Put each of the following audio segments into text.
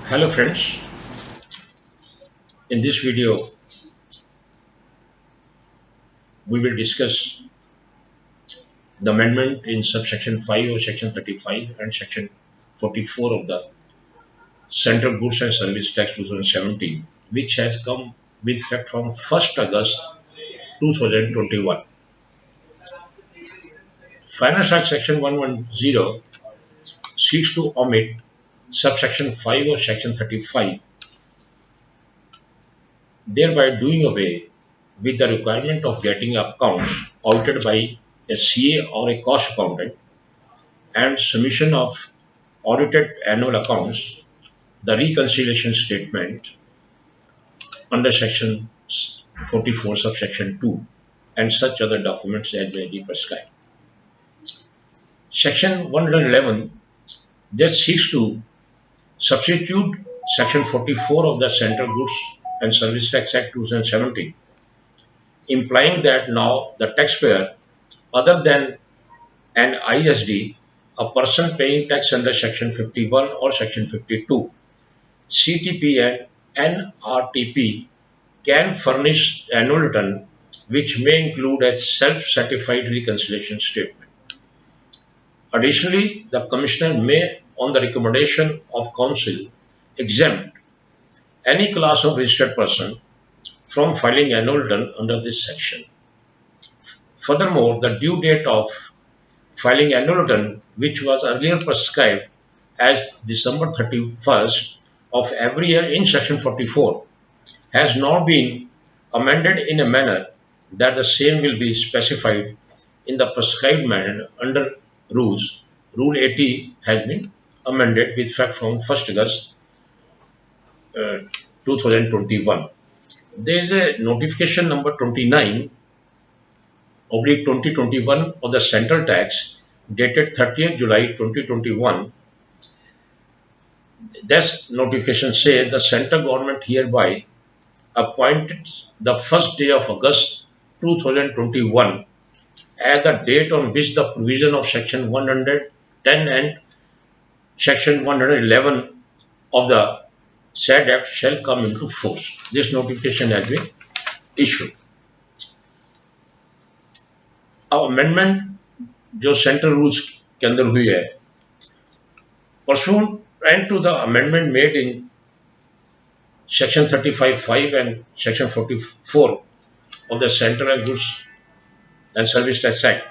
Hello friends, in this video we will discuss the amendment in subsection 5 of section 35 and section 44 of the Central Goods and Service Tax 2017, which has come with effect from 1st August 2021. Finance Act section 110 seeks to omit subsection 5 of section 35, thereby doing away with the requirement of getting accounts audited by a CA or a cost accountant and submission of audited annual accounts, the reconciliation statement under section 44 subsection 2 and such other documents as may be prescribed. Section 111 that seeks to substitute section 44 of the Central Goods and Service Tax Act 2017, implying that now the taxpayer other than an ISD, a person paying tax under section 51 or section 52, CTP and NRTP can furnish annual return which may include a self-certified reconciliation statement. Additionally, the Commissioner may, on the recommendation of Council, exempt any class of registered person from filing annual return under this section. Furthermore, the due date of filing annual return, which was earlier prescribed as December 31st of every year in section 44, has now been amended in a manner that the same will be specified in the prescribed manner under rules. Rule 80 has been amended with effect from 1st August 2021. There is a notification number 29 oblique 2021 of the Central Tax dated 30th July 2021. This notification says the central government hereby appointed the first day of August 2021 as the date on which the provision of section 110 and section 111 of the said act shall come into force. This notification has been issued. अब amendment जो central rules के अंदर हुई है, pursuant to the amendment made in section 35(5) and section 44 of the Central Goods and Service Tax Act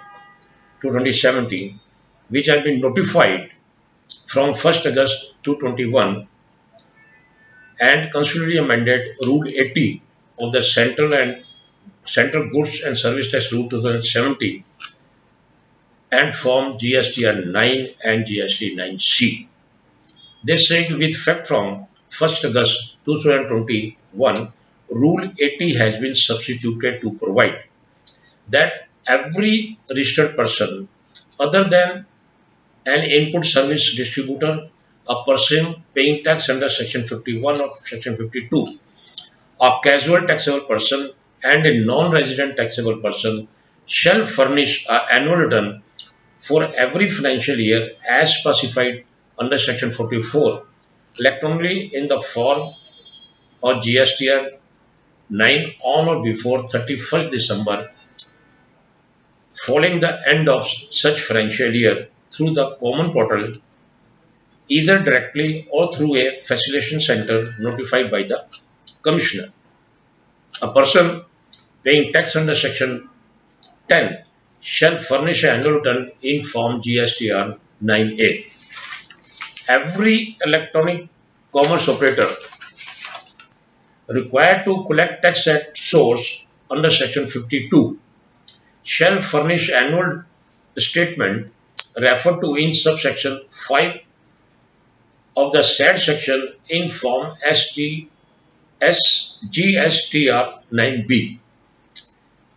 2017, which has been notified from 1st August 2021 and considerably amended Rule 80 of the Central Goods and Service Tax Rule 2017 and Form GSTR 9 and GST 9C. This says with effect from 1st August 2021, Rule 80 has been substituted to provide that every registered person other than an input service distributor, a person paying tax under section 51 or section 52, a casual taxable person and a non-resident taxable person shall furnish an annual return for every financial year as specified under section 44 electronically in the form or GSTR 9 on or before 31st December following the end of such financial year through the common portal, either directly or through a facilitation center notified by the Commissioner. A person paying tax under section 10 shall furnish an annual return in form GSTR 9A. Every electronic commerce operator required to collect tax at source under section 52 shall furnish annual statement referred to in subsection 5 of the said section in form GSTR 9B.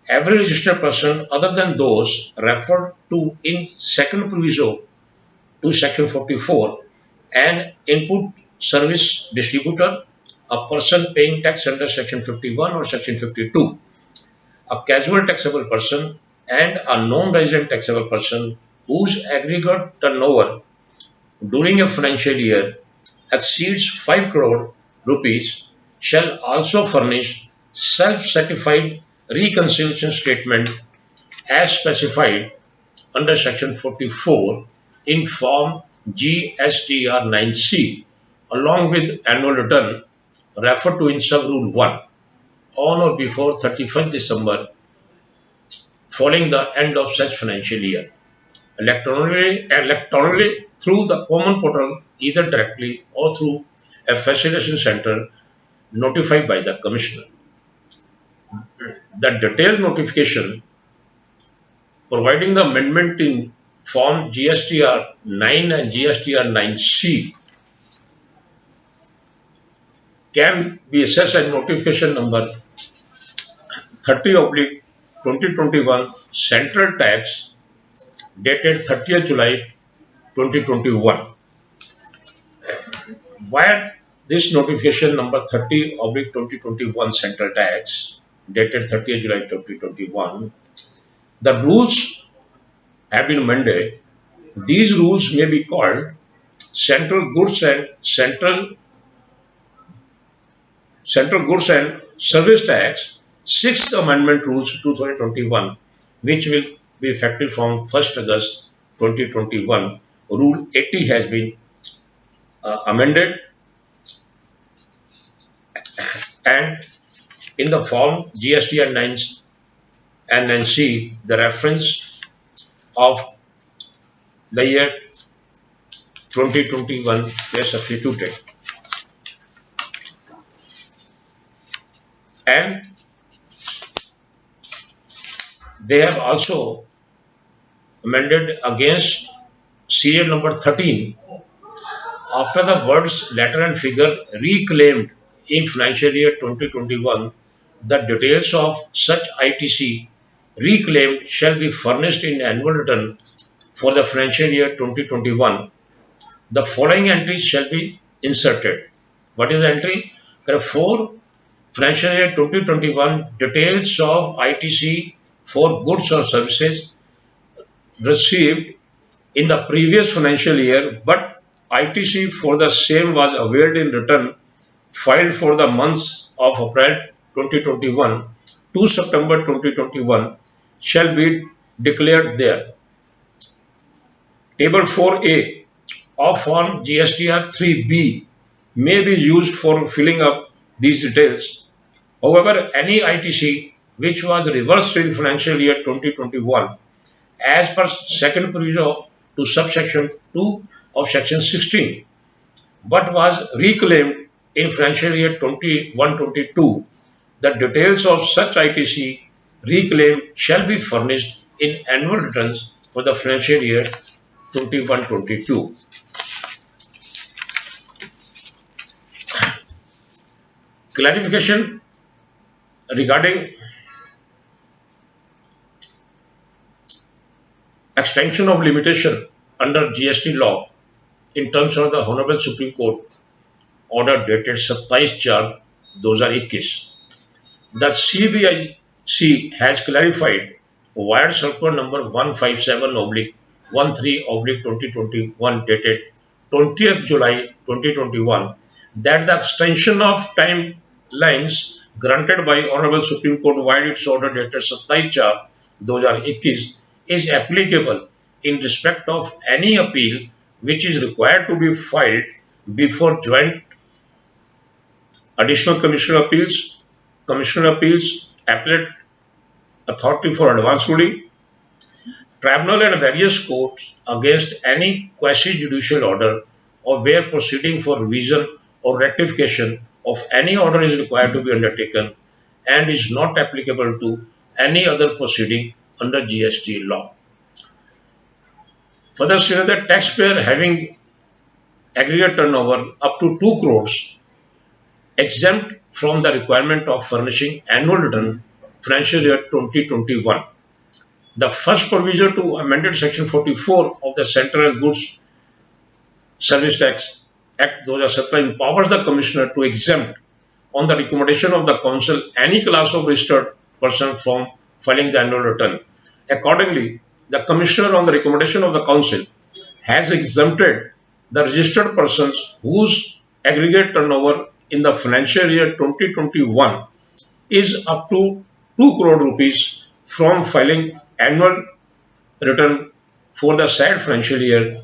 Every registered person other than those referred to in second proviso to section 44, an input service distributor, a person paying tax under section 51 or section 52, a casual taxable person and a non-resident taxable person whose aggregate turnover during a financial year exceeds 5 crore rupees shall also furnish self-certified reconciliation statement as specified under Section 44 in Form GSTR 9C along with annual return referred to in Sub-Rule 1 on or before 31st December following the end of such financial year, electronically through the common portal, either directly or through a facilitation center notified by the Commissioner. The detailed notification providing the amendment in Form GSTR 9 and GSTR 9C can be accessed at notification number 30/2021 Central Tax dated 30th July 2021. Via this notification number 30/2021 Central Tax dated 30th July 2021, the rules have been amended. These rules may be called Central Goods and Central Goods and Service Tax, Sixth Amendment Rules 2021, which will be effective from 1st August 2021. Rule 80 has been amended, and in the form GSTR 9 and 9C, the reference of the year 2021 were substituted. And they have also amended against serial number 13 after the words letter and figure reclaimed in financial year 2021. The details of such ITC reclaimed shall be furnished in annual return for the financial year 2021. The following entries shall be inserted. What is the entry? For financial year 2021, details of ITC for goods or services received in the previous financial year, but ITC for the same was availed in return filed for the months of April 2021 to September 2021 shall be declared there. Table 4A of Form GSTR 3B may be used for filling up these details. However, any ITC which was reversed in financial year 2021 as per second proviso to subsection 2 of section 16 but was reclaimed in financial year 21-22, the details of such ITC reclaimed shall be furnished in annual returns for the financial year 21-22. Clarification regarding extension of limitation under GST law in terms of the Honorable Supreme Court order dated 27/4/2021. The CBIC has clarified via circular number 157/13/2021 dated 20th July 2021 that the extension of timelines granted by Honorable Supreme Court via its order dated 27/4/2021 is applicable in respect of any appeal which is required to be filed before Joint Additional Commissioner Appeals, Appellate Authority for Advanced Ruling, Tribunal and various courts against any quasi-judicial order or where proceeding for revision or rectification of any order is required to be undertaken and is not applicable to any other proceeding under GST law. Further stated that taxpayer having aggregate turnover up to 2 crores exempt from the requirement of furnishing annual return financial year 2021. The first provision to amended section 44 of the Central and Goods Service Tax Act 2017 empowers the Commissioner to exempt on the recommendation of the Council any class of registered person from filing the annual return. Accordingly, the Commissioner on the recommendation of the Council has exempted the registered persons whose aggregate turnover in the financial year 2021 is up to 2 crore rupees from filing annual return for the said financial year.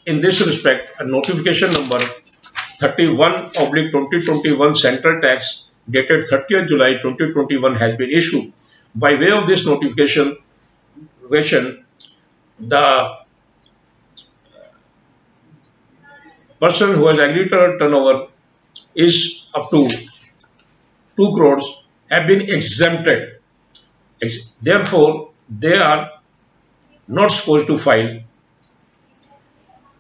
In this respect, a notification number 31/2021 Central Tax dated 30th July 2021 has been issued. By way of this notification, the person who has agreed to a turnover is up to 2 crores have been exempted. Therefore, they are not supposed to file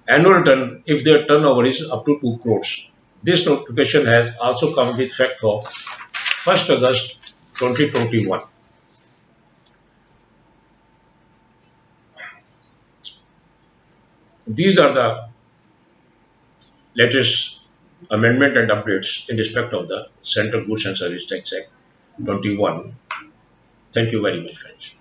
annual return if their turnover is up to 2 crores. This notification has also come with effect for 1st August 2021. These are the latest amendment and updates in respect of the Central Goods and Service Tax Act 21. Thank you very much, friends.